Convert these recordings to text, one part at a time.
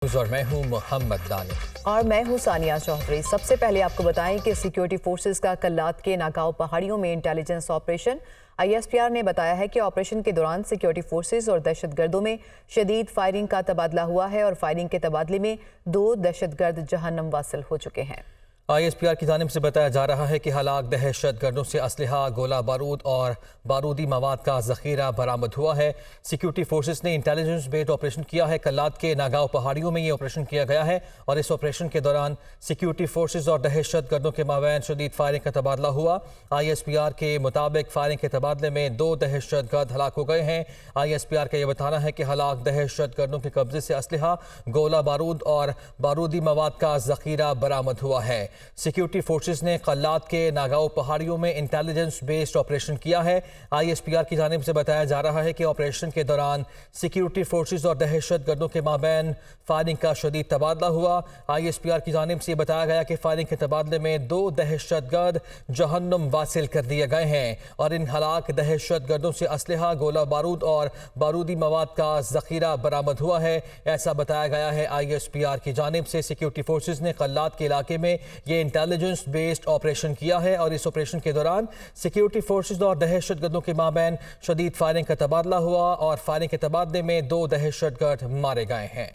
और मैं हूं मोहम्मद दानी और मैं हूं सानिया चौधरी। सबसे पहले आपको बताएं कि सिक्योरिटी फोर्सेस का कल्लात के नागांव पहाड़ियों में इंटेलिजेंस ऑपरेशन। ISPR ने बताया है कि ऑपरेशन के दौरान सिक्योरिटी फोर्सेस और दहशतगर्दों में शदीद फायरिंग का तबादला हुआ है और फायरिंग के तबादले में 2 दहशतगर्द जहन्नम वासिल हो चुके हैं। ISPR की जानिब से बताया जा रहा है कि हलाक दहशतगर्दों से असलहा, गोला बारूद और बारूदी मवाद का जखीरा बरामद हुआ है। सिक्योरिटी फोर्सेस ने इंटेलिजेंस बेस्ड ऑपरेशन किया है। कल्लात के नागांव पहाड़ियों में ये ऑपरेशन किया गया है और इस ऑपरेशन के दौरान सिक्योरिटी फोर्सेस और दहशतगर्दों के माबैन शदीद फायरिंग का तबादला हुआ। ISPR के मुताबिक फायरिंग के तबादले में 2 दहशतगर्द हलाक हो गए हैं। ISPR का यह बताना है कि हलाक दहशतगर्दों के कब्जे से असलहा, गोला बारूद और बारूदी मवाद का जखीरा बरामद हुआ है। सिक्योरिटी फोर्सेस ने कल्लात के नागांव पहाड़ियों में इंटेलिजेंस बेस्ड ऑपरेशन किया है। ISPR की जानिब से बताया जा रहा है कि ऑपरेशन के दौरान सिक्योरिटी फोर्सेस और दहशतगर्दों के माबैन फायरिंग का शदीद तबादला हुआ। ISPR की जानिब से बताया गया कि फायरिंग के तबादले में 2 दहशतगर्द जहन्नुम वासिल कर दिए गए हैं और इन हलाक दहशतगर्दों से असलहा, गोला बारूद और बारूदी मवाद का जखीरा बरामद हुआ है। ऐसा बताया गया है ISPR की जानिब से। सिक्योरिटी फोर्सेस ने कल्लात के इलाके में ये इंटेलिजेंस बेस्ड ऑपरेशन किया है और इस ऑपरेशन के दौरान सिक्योरिटी फोर्सेस और दहशतगर्दों के माबैन शदीद फायरिंग का तबादला हुआ और फायरिंग के तबादले में 2 दहशतगर्द मारे गए हैं।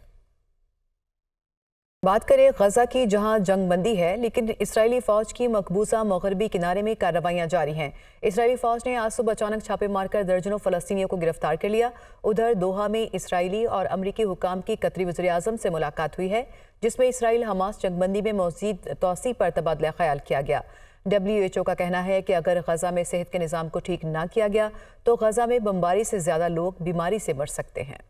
बात करें गजा की, जहां जंग बंदी है लेकिन इसराइली फौज की मकबूजा मगरबी किनारे में कार्रवाइयां जारी हैं। इसराइली फौज ने आज सुबह अचानक छापे मारकर दर्जनों फलस्तीनियों को गिरफ्तार कर लिया। उधर दोहा में इसराइली और अमरीकी हुकाम की कतरी वज़ीर आज़म से मुलाकात हुई है, जिसमें इसराइल हमास जंगबंदी में मज़ीद तौसी पर तबादला ख्याल किया गया। WHO का कहना है कि अगर गजा में सेहत के निज़ाम को ठीक ना किया गया तो गजा में बमबारी से ज़्यादा लोग बीमारी से मर सकते हैं।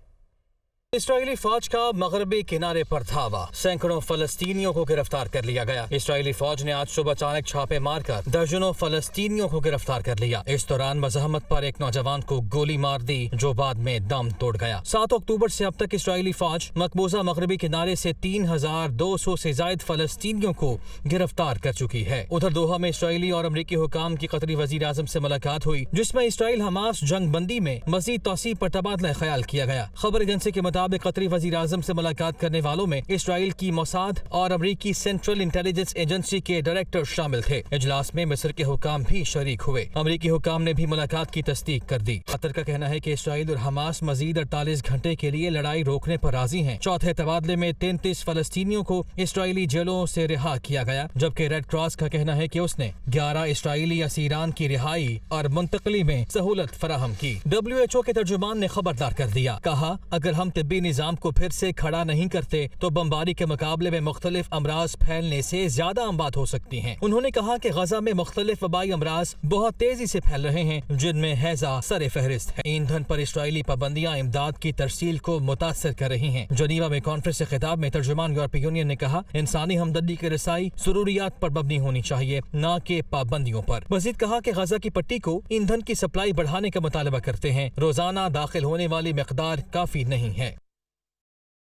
इसराइली फौज का मगरबी किनारे पर धावा, सैकड़ों फलस्तीनियों को गिरफ्तार कर लिया गया। इसराइली फौज ने आज सुबह अचानक छापे मारकर दर्जनों फलस्तीनियों को गिरफ्तार कर लिया। इस दौरान मज़ाहमत पर एक नौजवान को गोली मार दी जो बाद में दम तोड़ गया। 7 अक्टूबर से अब तक इसराइली फौज मकबूजा मगरबी किनारे से 3200 से जायद फलस्तीनियों को गिरफ्तार कर चुकी है। उधर दोहा में इसराइली और अमरीकी हुकाम की कतरी वज़ीर आज़म से मुलाकात हुई, जिसमें इसराइल हमास जंग बंदी में मज़ीद तौसी पर तबादला ख्याल किया गया। खबर एजेंसी के मुताबिक कतरी वज़ीर आज़म से मुलाकात करने वालों में इसराइल की मोसाद और अमरीकी सेंट्रल इंटेलिजेंस एजेंसी के डायरेक्टर शामिल थे। इजलास में मिस्र के हुकाम भी शरीक हुए। अमरीकी हुकाम ने भी मुलाकात की तस्दीक कर दी। कतर का कहना है कि इसराइल और हमास मजीद 48 घंटे के लिए लड़ाई रोकने पर राजी हैं। चौथे तबादले में 33 फलस्तीनियों को इसराइली जेलों से रिहा किया गया, जबकि रेड क्रॉस का कहना है कि उसने 11 इसराइली असीरान की रिहाई और मुंतकली में सहूलत फराहम की। WHO के तर्जुमान ने खबरदार कर दिया, कहा अगर हम तिब्बी निजाम को फिर से खड़ा नहीं करते तो बमबारी के मुकाबले में मुख्तलिफ अमराज फैलने से ज्यादा अमवात हो सकती हैं। उन्होंने कहा कि गजा में मुख्तलिफ वबाई अमराज बहुत तेजी से फैल रहे हैं, जिनमें हैजा सरे फहरिस्त है। ईंधन पर इसराइली पाबंदियां इमदाद की तरसील को मुतासर कर रही हैं। जनीवा में कॉन्फ्रेंस से खिताब में तर्जुमान यूरोपीय यूनियन ने कहा, इंसानी हमदर्दी की रसाई जरूरियात पर मबनी होनी चाहिए, न कि पाबंदियों पर। मजीद कहा कि गजा की पट्टी को ईंधन की सप्लाई बढ़ाने का मुतालबा करते हैं। रोजाना दाखिल होने वाली मिकदार काफी नहीं है।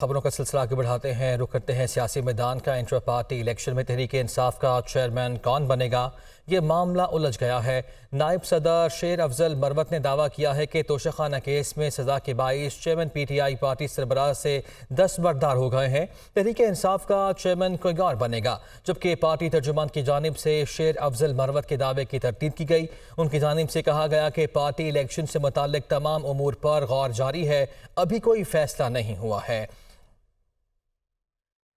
खबरों का सिलसिला आगे बढ़ाते हैं, रुख करते हैं सियासी मैदान का। इंटर पार्टी इलेक्शन में तहरीक इंसाफ का चेयरमैन कौन बनेगा, ये मामला उलझ गया है। नायब सदर शेर अफजल मरवत ने दावा किया है कि तोशाखाना केस में सजा के बाइस चेयरमैन PTI पार्टी सरबराह से दस्तबरदार हो गए हैं। तहरीक इंसाफ का चेयरमैन कोई और बनेगा, जबकि पार्टी तर्जुमान की जानिब से शेर अफजल मरवत के दावे की तरतीब की गई। उनकी जानिब से कहा गया कि पार्टी इलेक्शन से मुताल्लिक तमाम उमूर पर गौर जारी है, अभी कोई फैसला नहीं हुआ है।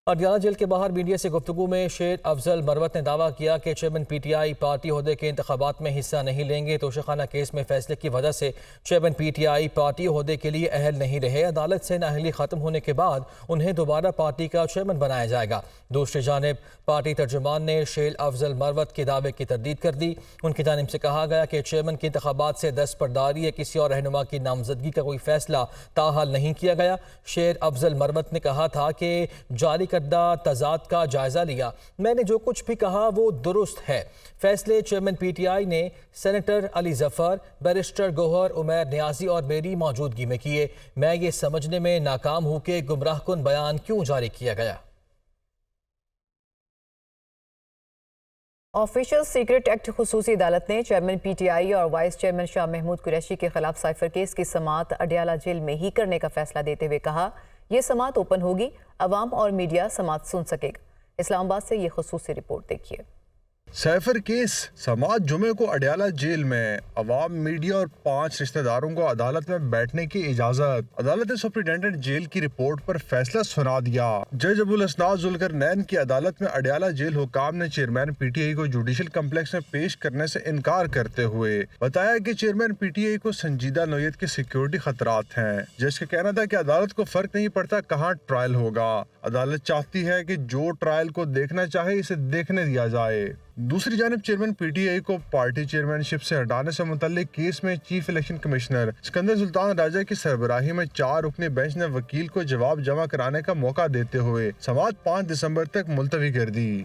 अडियाला जेल के बाहर मीडिया से गुफ्तगू में शेर अफजल मरवत ने दावा किया कि चेयरमैन PTI पार्टी ओहदे के इंतखाबात में हिस्सा नहीं लेंगे। तोशाखाना केस में फैसले की वजह से चेयरमैन PTI पार्टी ओहदे के लिए अहल नहीं रहे। अदालत से नाअहली खत्म होने के बाद उन्हें दोबारा पार्टी का चेयरमैन बनाया जाएगा। दूसरी जानिब पार्टी तर्जुमान ने शेर अफजल मरवत के दावे की तरदीद कर दी। उनकी जानिब से कहा गया कि चेयरमैन के इंतखाबात से दस्तबरदारी या किसी और रहनुमा की नामजदगी का कोई फैसला ताहाल नहीं किया गया। शेर अफजल मरवत ने कहा था कि जारी तजाद का जायजा लिया, मैंने जो कुछ भी कहा वो दुरुस्त है। फैसले चेयरमैन PTI ने सेनेटर अली जफर, बैरिस्टर गोहर, उमैर नियाजी और मेरी मौजूदगी में किए। मैं ये समझने में नाकाम हूं कि गुमराहकुन बयान क्यों जारी किया गया। ऑफिशियल सीक्रेट एक्ट खुसूसी अदालत ने चेयरमैन PTI और वाइस चेयरमैन शाह महमूद कुरैशी के खिलाफ साइफर केस की समाअत अडियाला जेल में ही करने का फैसला देते हुए कहा یہ سماعت اوپن ہوگی، عوام اور میڈیا سماعت سن سکے گا۔ اسلام آباد سے یہ خصوصی رپورٹ دیکھیے۔ سیفر کیس سماعت جمعے کو اڈیالہ جیل میں، عوام، میڈیا اور 5 رشتہ داروں کو عدالت میں بیٹھنے کی اجازت۔ عدالت نے سپرنٹینڈنٹ جیل کی رپورٹ پر فیصلہ سنا دیا۔ جج ابوالاسناد ذوالقرنین کی عدالت میں اڈیالہ جیل حکام نے چیئرمین پی ٹی آئی کو جوڈیشل کمپلیکس میں پیش کرنے سے انکار کرتے ہوئے بتایا کہ چیئرمین پی ٹی آئی کو سنجیدہ نوعیت کے سیکیورٹی خطرات ہیں۔ جج کا کہنا تھا کہ عدالت کو فرق نہیں پڑتا کہاں ٹرائل ہوگا، عدالت چاہتی ہے کہ جو ٹرائل کو دیکھنا چاہے اسے دیکھنے دیا جائے۔ دوسری جانب چیئرمین پی ٹی آئی کو پارٹی چیئرمین شپ سے ہٹانے سے متعلق کیس میں چیف الیکشن کمشنر سکندر سلطان راجہ کی سربراہی میں 4 رکنی بینچ نے وکیل کو جواب جمع کرانے کا موقع دیتے ہوئے سماعت 5 دسمبر تک ملتوی کر دی۔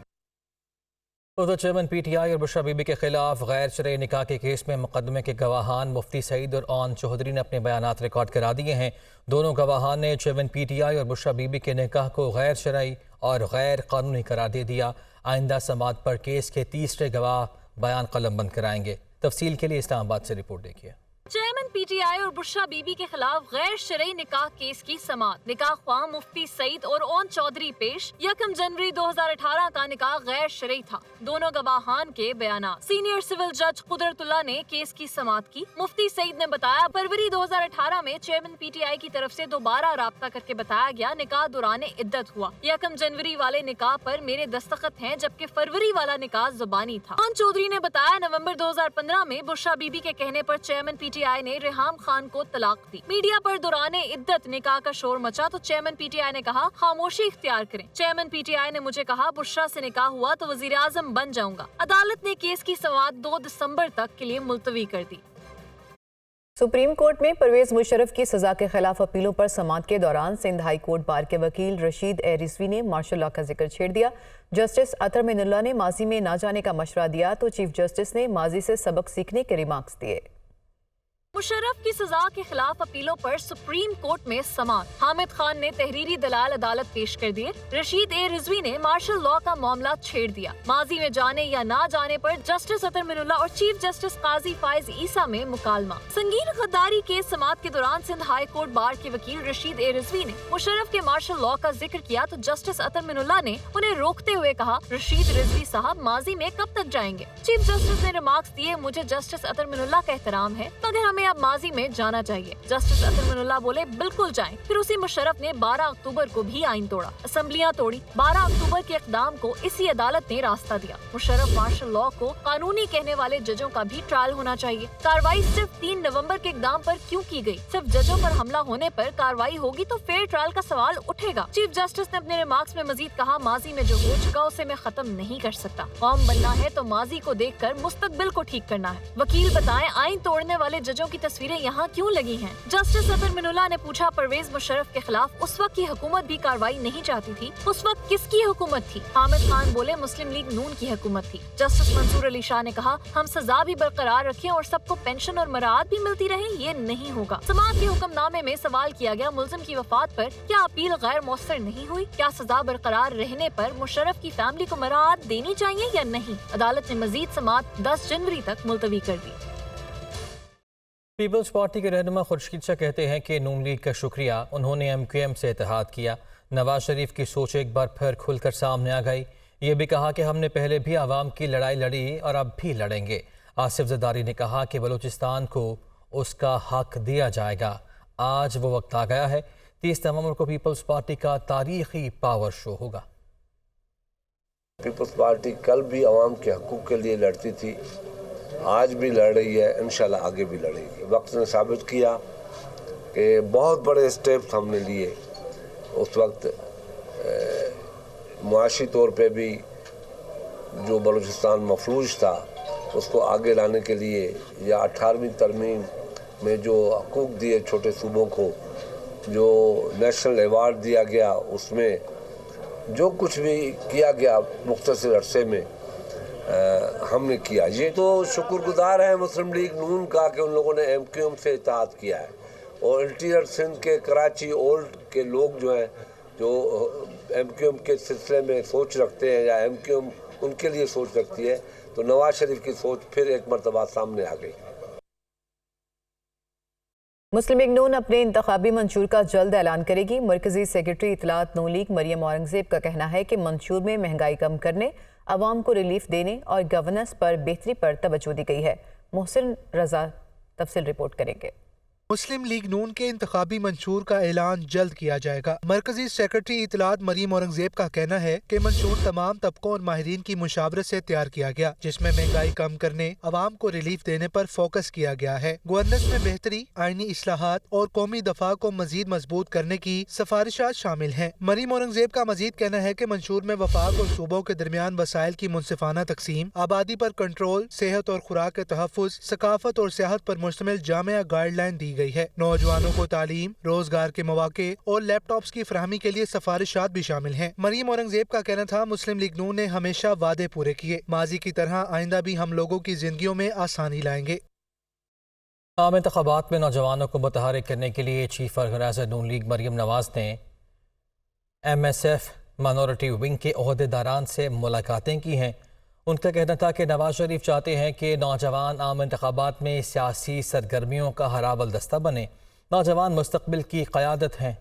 ادھر چیئرمین پی ٹی آئی اور بشرا بی بی کے خلاف غیر شرعی نکاح کے کیس میں مقدمے کے گواہان مفتی سعید اور اون چودھری نے اپنے بیانات ریکارڈ کرا دیے ہیں۔ دونوں گواہان نے چیئرمین پی ٹی آئی اور بشرا بی بی کے نکاح کو غیر شرعی اور غیر قانونی قرار دے دیا۔ آئندہ سماعت پر کیس کے تیسرے گواہ بیان قلم بند کرائیں گے۔ تفصیل کے لیے اسلام آباد سے رپورٹ دیکھیے۔ چیئرمین پی ٹی آئی اور بشرا بی بی کے خلاف غیر شرعی نکاح کیس کی سماعت۔ نکاح خواہ مفتی سعید اور اون چودھری پیش۔ 1 جنوری 2018 کا نکاح غیر شرعی تھا۔ دونوں گواہان کے بیانات۔ سینئر سول جج قدرت اللہ نے کیس کی سماعت کی۔ مفتی سعید نے بتایا، فروری 2018 میں چیئرمین پی ٹی آئی کی طرف سے دوبارہ رابطہ کر کے بتایا گیا نکاح دوران عدت ہوا۔ 1 جنوری والے نکاح پر میرے دستخط ہیں، جبکہ فروری والا نکاح زبانی تھا۔ اون چودھری نے بتایا، نومبر 2015 میں بشرا بی بی کے کہنے پر چیئرمین پی ٹی آئی نے ریحام خان کو طلاق دی۔ میڈیا پر دوران عدت نکاح کا شور مچا تو چیئرمین پی ٹی آئی نے کہا خاموشی اختیار کریں۔ چیئرمین پی ٹی آئی نے مجھے کہا بشرا سے نکاح ہوا تو وزیر اعظم بن جاؤں گا۔ عدالت نے کیس کی سماعت 2 دسمبر تک کے لیے ملتوی کر دی۔ سپریم کورٹ میں پرویز مشرف کی سزا کے خلاف اپیلوں پر سماعت کے دوران سندھ ہائی کورٹ بار کے وکیل رشید اے رضوی نے مارشل لا کا ذکر چھیڑ دیا۔ جسٹس اطہر مین اللہ نے ماضی میں نہ جانے کا مشورہ دیا تو چیف جسٹس نے ماضی سے سبق سیکھنے کے ریمارکس دیے۔ مشرف کی سزا کے خلاف اپیلوں پر سپریم کورٹ میں سماعت۔ حامد خان نے تحریری دلائل عدالت پیش کر دیے۔ رشید اے رضوی نے مارشل لا کا معاملہ چھیڑ دیا۔ ماضی میں جانے یا نہ جانے پر جسٹس اطہر مین اللہ اور چیف جسٹس قاضی فائز عیسیٰ میں مکالمہ۔ سنگین غداری کے سماعت کے دوران سندھ ہائی کورٹ بار کے وکیل رشید اے رضوی نے مشرف کے مارشل لا کا ذکر کیا تو جسٹس اطہر مین اللہ نے انہیں روکتے ہوئے کہا رشید رضوی صاحب ماضی میں کب تک جائیں گے؟ چیف جسٹس نے ریمارکس دیے، مجھے جسٹس اطہر مین اللہ کا احترام ہے مگر ہمیں اب ماضی میں جانا چاہیے۔ جسٹس اطہر مین اللہ بولے بالکل جائیں۔ پھر اسی مشرف نے 12 اکتوبر کو بھی آئین توڑا، اسمبلیاں توڑی۔ 12 اکتوبر کے اقدام کو اسی عدالت نے راستہ دیا۔ مشرف مارشل لا کو قانونی کہنے والے ججوں کا بھی ٹرائل ہونا چاہیے۔ کارروائی صرف 3 نومبر کے اقدام پر کیوں کی گئی؟ صرف ججوں پر حملہ ہونے پر کارروائی ہوگی تو فیئر ٹرائل کا سوال اٹھے گا۔ چیف جسٹس نے اپنے ریمارکس میں مزید کہا ماضی میں جو ہو چکا اسے میں ختم نہیں کر سکتا۔ قوم بننا ہے تو ماضی کو دیکھ کر مستقبل کو ٹھیک کرنا ہے۔ وکیل بتائیں آئین توڑنے والے ججوں کی تصویریں یہاں کیوں لگی ہیں؟ جسٹس اطہر مین اللہ نے پوچھا پرویز مشرف کے خلاف اس وقت کی حکومت بھی کارروائی نہیں چاہتی تھی، اس وقت کس کی حکومت تھی؟ حامد خان بولے مسلم لیگ نون کی حکومت تھی۔ جسٹس منصور علی شاہ نے کہا ہم سزا بھی برقرار رکھیں اور سب کو پینشن اور مراعات بھی ملتی رہے، یہ نہیں ہوگا۔ سماعت کے حکم نامے میں سوال کیا گیا ملزم کی وفات پر کیا اپیل غیر مؤثر نہیں ہوئی؟ کیا سزا برقرار رہنے پر مشرف کی فیملی کو مراعات دینی چاہیے یا نہیں؟ عدالت نے مزید سماعت 10 جنوری تک ملتوی کر دی۔ پیپلز پارٹی کے رہنما خورشید شاہ کہتے ہیں کہ نون لیگ کا شکریہ، انہوں نے ایم کیو ایم سے اتحاد کیا۔ نواز شریف کی سوچ ایک بار پھر کھل کر سامنے آ گئی۔ یہ بھی کہا کہ ہم نے پہلے بھی عوام کی لڑائی لڑی اور اب بھی لڑیں گے۔ آصف زرداری نے کہا کہ بلوچستان کو اس کا حق دیا جائے گا۔ آج وہ وقت آ گیا ہے۔ 30 نومبر کو پیپلز پارٹی کا تاریخی پاور شو ہوگا۔ پیپلز پارٹی کل بھی عوام کے حقوق کے لیے لڑتی تھی، آج بھی لڑ رہی ہے، انشاءاللہ آگے بھی لڑے گی۔ وقت نے ثابت کیا کہ بہت بڑے اسٹیپس ہم نے لیے۔ اس وقت معاشی طور پہ بھی جو بلوچستان مفلوج تھا اس کو آگے لانے کے لیے، یا 18ویں ترمیم میں جو حقوق دیے چھوٹے صوبوں کو، جو نیشنل ایوارڈ دیا گیا، اس میں جو کچھ بھی کیا گیا مختصر عرصے میں ہم نے کیا۔ یہ تو شکر گزار ہے مسلم لیگ نون کا کہ ان لوگوں نے ایم کیو ایم سے اتحاد کیا ہے، اور انٹیریئر سندھ کے کراچی اولڈ کے لوگ جو ہیں جو ایم کیو ایم کے سلسلے میں سوچ رکھتے ہیں یا ایم کیو ایم ان کے لیے سوچ رکھتی ہے، تو نواز شریف کی سوچ پھر ایک مرتبہ سامنے آ گئی۔ मुस्लिम लीग नून अपने इंतखाबी मंशूर का जल्द ऐलान करेगी। मरकजी सेक्रेटरी इत्तलात नून लीग मरियम औरंगजेब का कहना है कि मंशूर में महंगाई कम करने, अवाम को रिलीफ देने और गवर्नेंस पर बेहतरी पर तवज्जो दी गई है। मोहसिन रजा तफसील रिपोर्ट करेंगे। मुस्लिम लीग नून के इंतखाबी मंशूर का ऐलान जल्द किया जाएगा। मरकजी सेक्रेटरी इत्तलात मरियम औरंगजेब का कहना है कि मंशूर तमाम तबकों और माहिरीन की मुशावरत से तैयार किया गया, जिसमें महंगाई कम करने, अवाम को रिलीफ देने पर फोकस किया गया है। गवर्नेंस में बेहतरी, आईनी इस्लाहात और कौमी दफा को मजीद मजबूत करने की सिफारिशात शामिल हैं। मरियम औरंगजेब का मजीद कहना है कि मंशूर में वफाक और सूबों के दरमियान वसाइल की मुनसिफाना तकसीम, आबादी पर कंट्रोल, सेहत और खुराक के तहफ़्फ़ुज़, सकाफत और सेहत पर मुश्तमिल जामिया गाइडलाइन दी गई है। नौजवानों को तालीम, रोजगार के मौके और लैपटॉप्स की फराहमी के लिए सिफारिशात भी शामिल हैं। मरियम औरंगजेब का कहना था, मुस्लिम लीग नून ने हमेशा वादे पूरे किए, माजी की तरह आइंदा भी हम लोगों की जिंदगियों में आसानी लाएंगे। आम इंतखाबात में नौजवानों को मुतहरिक करने के लिए चीफ ऑर्गेनाइजर नून लीग मरियम नवाज ने MSF माइनॉरिटी विंग के ओहदेदारान से मुलाकातें की हैं। उनका कहना था कि नवाज शरीफ चाहते हैं कि नौजवान आम इंतखाबात में सियासी सरगर्मियों का हराबल दस्ता बने। नौजवान मुस्तकबिल की क़यादत हैं।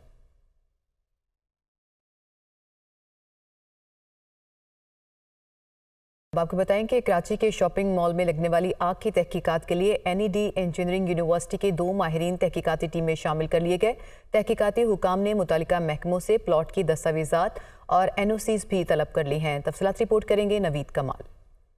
अब आपको बताएं कि कराची के शॉपिंग मॉल में लगने वाली आग की तहकीकात के लिए NED इंजीनियरिंग यूनिवर्सिटी के 2 माहिरीन तहकीकाती टीम में शामिल कर लिए गए। तहकीकाती हुकाम ने मुतालिका महकमों से प्लॉट की दस्तावेजात और NOCs भी तलब कर ली हैं। तफसीलात रिपोर्ट करेंगे नवीद कमाल।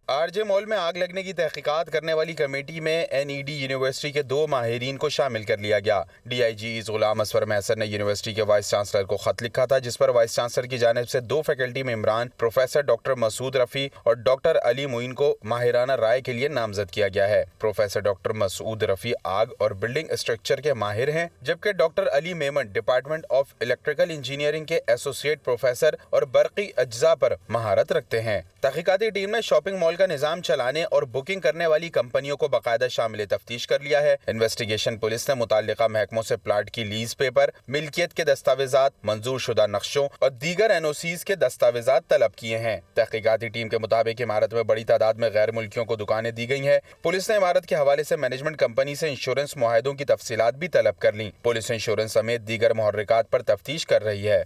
RJ मॉल में आग लगने की तहकीकात करने वाली कमेटी में NED यूनिवर्सिटी के 2 माहिरीन को शामिल कर लिया गया। DIG गुलाम असफर महसन ने यूनिवर्सिटी के वाइस चांसलर को खत लिखा था, जिस पर वाइस चांसलर की जानिब से 2 फैकल्टी मेंबरान प्रोफेसर डॉक्टर मसूद रफ़ी और डॉक्टर अली मुइन को माहिराना राय के लिए नामजद किया गया है। प्रोफेसर डॉक्टर मसूद रफ़ी आग और बिल्डिंग स्ट्रक्चर के माहिर हैं, जबकि doctor Ali Memon department of electrical engineering के एसोसिएट प्रोफेसर और बरक़ी अज्जा पर महारत रखते हैं। तहकीकाती टीम ने शॉपिंग मॉल का निजाम चलाने और बुकिंग करने वाली कंपनियों को बाकायदा शामिल तफ्तीश कर लिया है। इन्वेस्टिगेशन पुलिस ने मुताल्लिका महकमों से प्लाट की लीज पेपर, मिल्कियत के दस्तावेजात, मंजूर शुदा नक्शों और दीगर NOCs के दस्तावेजात तलब किए हैं। तहकीकाती टीम के मुताबिक इमारत में बड़ी तादाद में गैर मुल्कियों को दुकानें दी गई हैं। पुलिस ने इमारत के हवाले से मैनेजमेंट कंपनी से इंश्योरेंस मुआहदों की तफसीलात भी तलब कर ली। पुलिस इंश्योरेंस समेत दीगर मुहर्रिकात पर तफ्तीश कर रही है।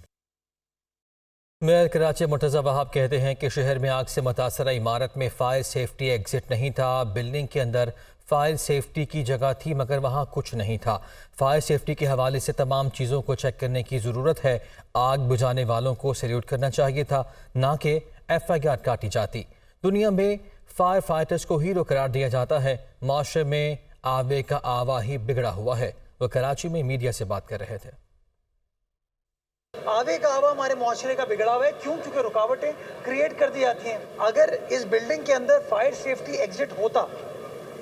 मेयर कराची मुर्तज़ा वहाब कहते हैं कि शहर में आग से मुतासरा इमारत में फायर सेफ्टी एग्जिट नहीं था। बिल्डिंग के अंदर फायर सेफ्टी की जगह थी, मगर वहाँ कुछ नहीं था। फायर सेफ्टी के हवाले से तमाम चीज़ों को चेक करने की ज़रूरत है। आग बुझाने वालों को सैल्यूट करना चाहिए था, ना कि FIR काटी जाती। दुनिया में फायर फाइटर्स को हीरो करार दिया जाता है। माशरे में आवे का आवा ही बिगड़ा हुआ है। वो कराची में मीडिया से बात कर रहे थे। आवे का आवा हमारे मुआशरे का बिगड़ा हुआ है। क्यों? क्योंकि रुकावटें क्रिएट कर दी जाती हैं। अगर इस बिल्डिंग के अंदर फायर सेफ्टी एग्जिट होता,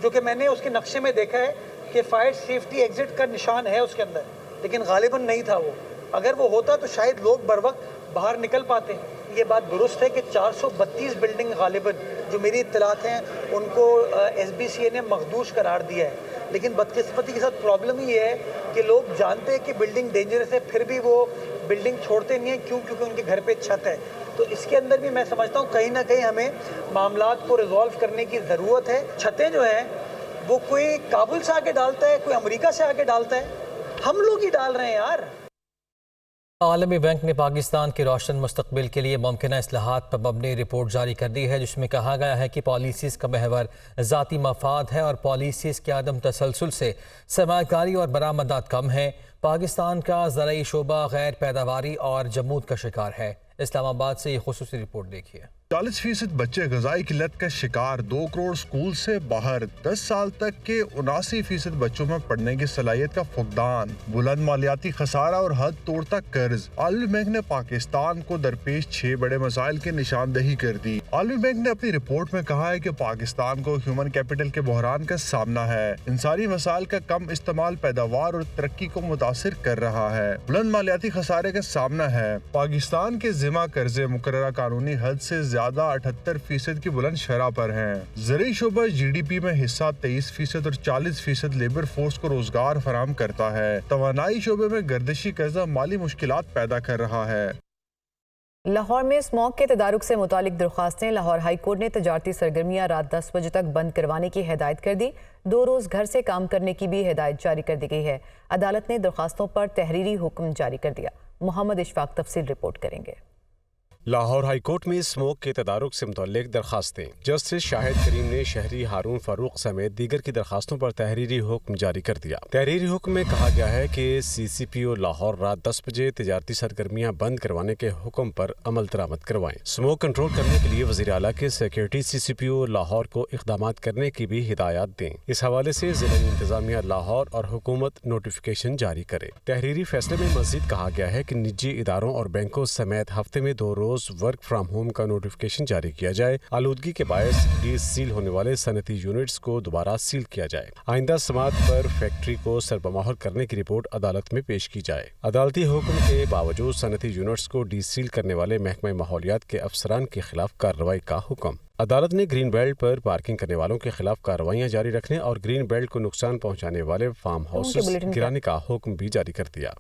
जो कि मैंने उसके नक्शे में देखा है कि फायर सेफ्टी एग्जिट का निशान है उसके अंदर, लेकिन गालिबन नहीं था वो। अगर वो होता तो शायद लोग बर वक्त बाहर निकल पाते। ये बात दुरुस्त है कि 432 बिल्डिंग गालिबन जो मेरी इत्तलात हैं उनको SBCA ने मखदूश करार दिया है, लेकिन बदकिस्मती के साथ प्रॉब्लम ये है कि लोग जानते हैं कि बिल्डिंग डेंजरस है, फिर भी वो बिल्डिंग छोड़ते नहीं हैं। क्यों? क्योंकि उनके घर पे छत है। तो इसके अंदर भी मैं समझता हूँ कहीं ना कहीं हमें मामलात को रिजॉल्व करने की ज़रूरत है। छतें जो हैं वो कोई काबुल से आके डालता है, कोई अमेरिका से आके डालता है, हम लोग ही डाल रहे हैं यार। आलमी बैंक ने पाकिस्तान के रोशन मुस्तकबिल के लिए मुमकिना इस्लाहात पर मबनी रिपोर्ट जारी कर दी है, जिसमें कहा गया है कि पॉलिसीज़ का महवर ज़ाती मफाद है और पॉलिसीज़ के आदम तसलसल से सरमायाकारी और बरामदात कम हैं। पाकिस्तान का ज़राई शोबा गैर पैदावारी और जमूद का शिकार है। इस्लामाबाद से ये खुसूसी रिपोर्ट देखिए। 40% बच्चे ग़िज़ाई किल्लत का शिकार, 2 करोड़ स्कूल से बाहर, 10 साल तक के 79% बच्चों में पढ़ने की सलाहियत का फुकदान, बुलंद मालियाती खसारा और हद तोड़ता कर्ज। आलमी बैंक ने पाकिस्तान को दरपेश 6 बड़े मसाइल की निशानदही कर दी। आलमी बैंक ने अपनी रिपोर्ट में कहा है कि पाकिस्तान को ह्यूमन कैपिटल के बहरान का सामना है। इंसानी वसाइल का कम इस्तेमाल पैदावार और तरक्की को मुतासिर कर रहा है। बुलंद मालियाती खसारे का सामना है। पाकिस्तान के जिम्मा कर्जे मुकर्ररा कानूनी हद से ज्यादा 78% की बुलंद शरह पर हैं। ज़राई शोबा GDP में हिस्सा 23% और 40% लेबर फोर्स को रोजगार फराहम करता है। तवानाई शोबे में गर्दिशी कर्जा माली मुश्किलात पैदा कर रहा है। लाहौर में स्मॉग के तदारुक से मुतालिक दरख्वास्तें। लाहौर हाई कोर्ट ने तजारती सरगर्मियां रात 10 बजे तक बंद करवाने की हिदायत कर दी। 2 रोज़ घर से काम करने की भी हिदायत जारी कर दी गई है। अदालत ने दरख्वास्तों पर तहरीरी हुक्म जारी कर दिया। मोहम्मद इशफाक तफसील रिपोर्ट करेंगे। लाहौर हाई कोर्ट में स्मोक के तदारुक से मुतल्लिक दरखास्तें। जस्टिस शाहिद करीम ने शहरी हारून फारूक समेत दीगर की दरखास्तों पर तहरीरी हुक्म जारी कर दिया। तहरीरी हुक्म में कहा गया है कि CCPO लाहौर रात 10 बजे तजारती सरगर्मियां बंद करवाने के हुक्म पर अमल दरामद करवाएं। स्मोक कंट्रोल करने के लिए वज़ीर आला के सेक्रेटरी CCPO लाहौर को इक़दाम करने की भी हिदायत दें। इस हवाले से ज़िला इंतज़ामिया लाहौर और हुकूमत नोटिफिकेशन जारी करे। तहरीरी फैसले में मज़ीद कहा गया है कि निजी इदारों और बैंकों समेत हफ्ते में 2 रोज वर्क फ्रॉम होम का नोटिफिकेशन जारी किया जाए। आलूदगी के बायस डीज सील होने वाले सनती यूनिट्स को दोबारा सील किया जाए। आइंदा समात पर फैक्ट्री को सरबमोहर करने की रिपोर्ट अदालत में पेश की जाए। अदालती हुक्म के बावजूद सनती यूनिट्स को डीज सील करने वाले महकमा माहौलियात के अफसरान के खिलाफ कार्रवाई का हुक्म। अदालत ने ग्रीन बेल्ट पर पार्किंग करने वालों के खिलाफ कार्रवाइयां जारी रखने और ग्रीन बेल्ट को नुकसान पहुंचाने वाले फार्म हाउसेस गिराने का हुक्म भी जारी कर दिया।